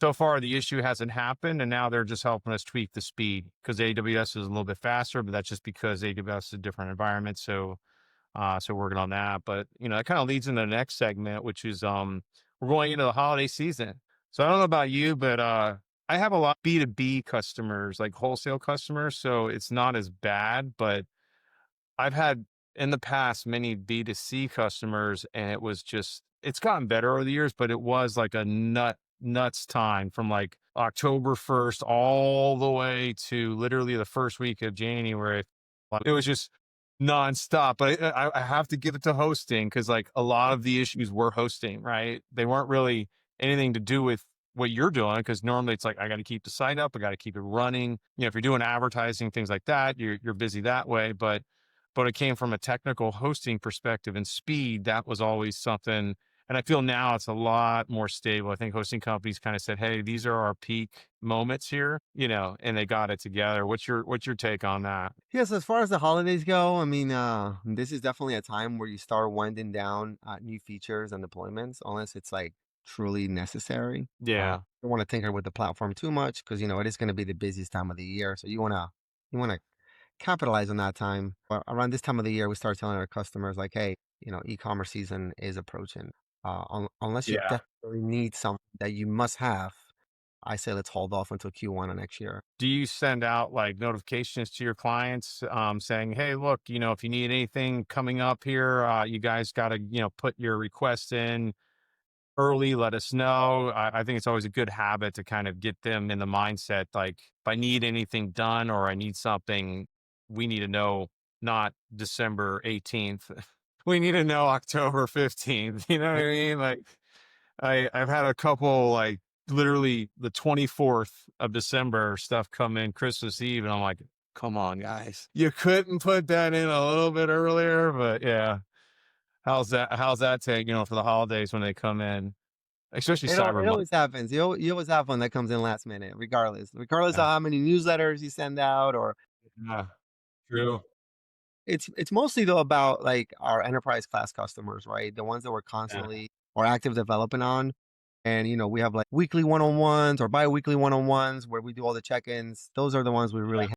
So far, the issue hasn't happened, and now they're just helping us tweak the speed because AWS is a little bit faster, but that's just because AWS is a different environment. So working on that. But that kind of leads into the next segment, which is we're going into the holiday season. So I don't know about you, but I have a lot of B2B customers, like wholesale customers. So it's not as bad, but I've had in the past many B2C customers, and it's gotten better over the years, but it was like a nuts time from like October 1st all the way to literally the first week of January. Like, it was just nonstop. But I have to give it to hosting because like a lot of the issues were hosting, right? They weren't really anything to do with what you're doing because normally it's like I got to keep the site up, I got to keep it running. If you're doing advertising, things like that, you're busy that way. But it came from a technical hosting perspective and speed. That was always something. And I feel now it's a lot more stable. I think hosting companies kind of said, "Hey, these are our peak moments here," and they got it together. What's your take on that? Yes, as far as the holidays go, I mean, this is definitely a time where you start winding down new features and deployments, unless it's like truly necessary. Yeah. Don't want to tinker with the platform too much because it is going to be the busiest time of the year. So you wanna capitalize on that time. But around this time of the year, we start telling our customers like, hey, e-commerce season is approaching. Unless you Yeah. definitely need something that you must have, I say let's hold off until Q1 of next year. Do you send out like notifications to your clients saying, "Hey, look, if you need anything coming up here, you guys got to, put your request in early, let us know." I think it's always a good habit to kind of get them in the mindset like, if I need anything done or I need something, we need to know not December 18th. We need to know October 15th. You know what I mean? Like, I've had a couple like literally the 24th of December stuff come in Christmas Eve, and I'm like, come on, guys. You couldn't put that in a little bit earlier, but yeah. How's that take, for the holidays when they come in? Especially It Cyber Monday. always happens. You always have one that comes in last minute, regardless of how many newsletters you send out. Or Yeah, true. it's mostly though about like our enterprise class customers, right? The ones that we're Yeah. constantly or active developing on. And we have like weekly one-on-ones or bi-weekly one-on-ones where we do all the check-ins. Those are the ones we really